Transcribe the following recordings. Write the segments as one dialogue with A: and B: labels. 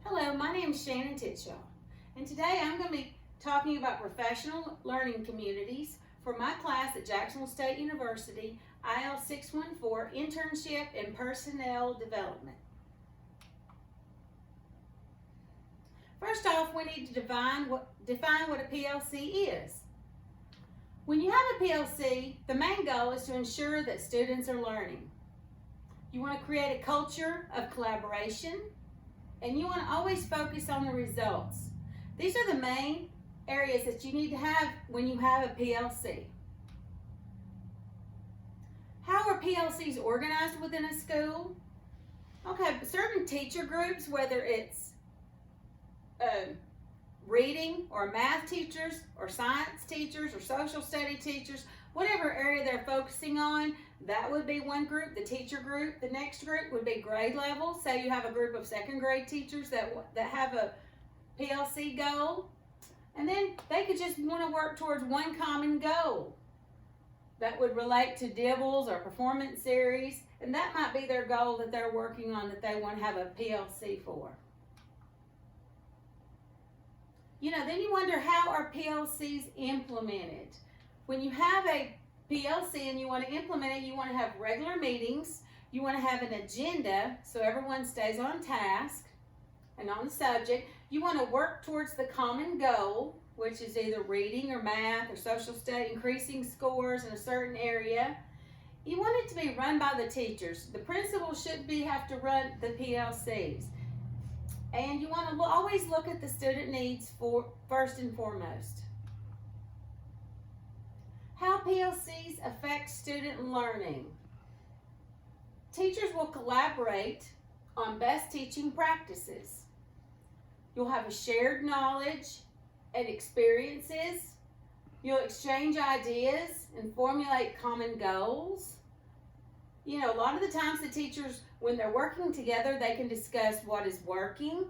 A: Hello, my name is Shannon Titshaw, and today I'm going to be talking about professional learning communities for my class at Jacksonville State University, IL 614, Internship and Personnel Development. First off, we need to define what a PLC is. When you have a PLC, the main goal is to ensure that students are learning. You want to create a culture of collaboration, and you want to always focus on the results. These are the main areas that you need to have when you have a PLC. How are PLCs organized within a school? Okay, certain teacher groups, whether it's reading or math teachers or science teachers or social study teachers, whatever area they're focusing on, that would be one group, the teacher group. The next group would be grade level. Say you have a group of second grade teachers that have a PLC goal, and then they could just want to work towards one common goal that would relate to DIBELS or performance series, and that might be their goal that they're working on, that they want to have a PLC for. Then you wonder, how are PLCs implemented? When you have a PLC and you want to implement it, you want to have regular meetings, you want to have an agenda so everyone stays on task and on the subject. You want to work towards the common goal, which is either reading or math or social study, increasing scores in a certain area. You want it to be run by the teachers. The principal should have to run the PLCs. And you want to always look at the student needs first and foremost. How PLCs affect student learning. Teachers will collaborate on best teaching practices. You'll have a shared knowledge and experiences. You'll exchange ideas and formulate common goals. A lot of the times the teachers, when they're working together, they can discuss what is working,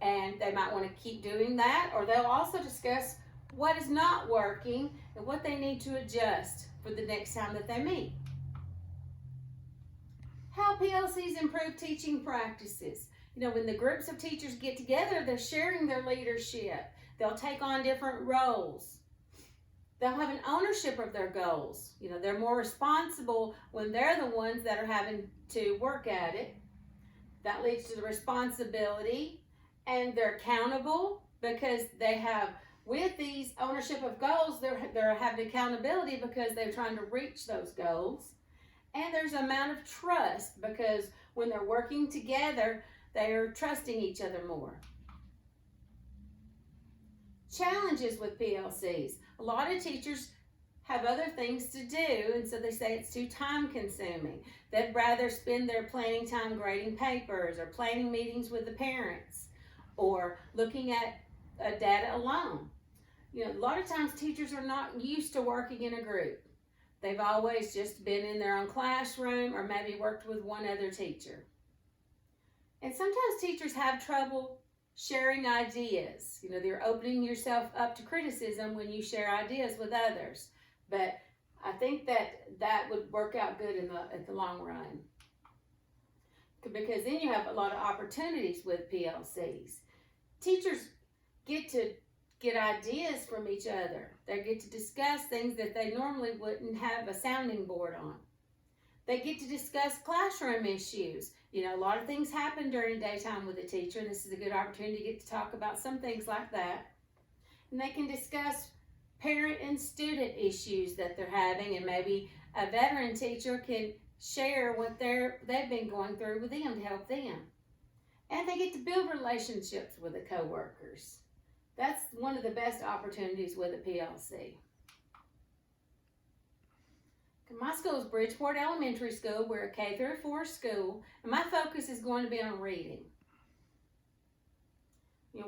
A: and they might want to keep doing that, or they'll also discuss what is not working and what they need to adjust for the next time that they meet. How PLCs improve teaching practices. When the groups of teachers get together, they're sharing their leadership. They'll take on different roles. They'll have an ownership of their goals. They're more responsible when they're the ones that are having to work at it. That leads to the responsibility, and they're accountable because they have, with these ownership of goals, they're having accountability because they're trying to reach those goals. And there's an amount of trust because when they're working together, they're trusting each other more. Challenges with PLCs. A lot of teachers have other things to do, and so they say it's too time consuming. They'd rather spend their planning time grading papers or planning meetings with the parents or looking at data alone. A lot of times teachers are not used to working in a group. They've always just been in their own classroom or maybe worked with one other teacher. And sometimes teachers have trouble sharing ideas. They're opening yourself up to criticism when you share ideas with others. But I think that would work out good in the long run. Because then you have a lot of opportunities with PLCs. Teachers get to get ideas from each other. They get to discuss things that they normally wouldn't have a sounding board on. They get to discuss classroom issues. A lot of things happen during daytime with a teacher, and this is a good opportunity to get to talk about some things like that. And they can discuss parent and student issues that they're having, and maybe a veteran teacher can share what they've been going through with them to help them. And they get to build relationships with the coworkers. That's one of the best opportunities with a PLC. My school is Bridgeport Elementary School. We're a K-4 school, and my focus is going to be on reading.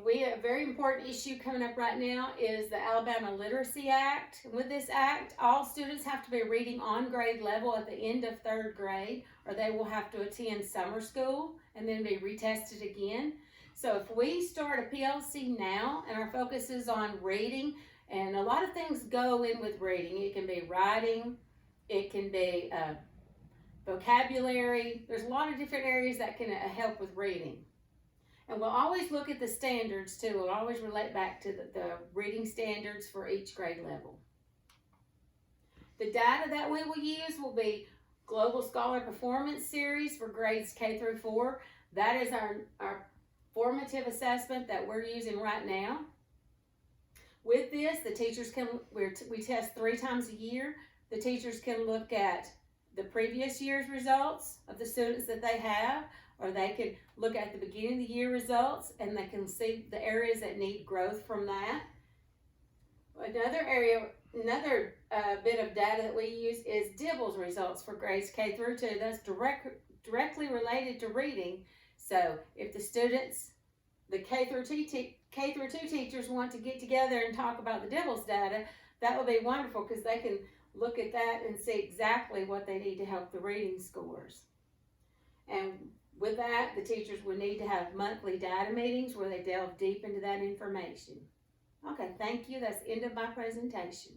A: We have a very important issue coming up right now is the Alabama Literacy Act. And with this act, all students have to be reading on grade level at the end of third grade, or they will have to attend summer school and then be retested again. So if we start a PLC now and our focus is on reading, and a lot of things go in with reading. It can be writing, it can be vocabulary. There's a lot of different areas that can help with reading. And we'll always look at the standards too. We'll always relate back to the reading standards for each grade level. The data that we will use will be Global Scholar Performance Series for grades K through 4. That is our formative assessment that we're using right now. With this, the teachers we test 3 times a year. The teachers can look at the previous year's results of the students that they have, or they can look at the beginning of the year results and they can see the areas that need growth from that. Another bit of data that we use is DIBELS results for grades K through 2. That's directly related to reading. So if the students, the K through 2 teachers want to get together and talk about the DIBELS data, that would be wonderful because they can look at that and see exactly what they need to help the reading scores. And with that, the teachers would need to have monthly data meetings where they delve deep into that information. Okay, thank you. That's the end of my presentation.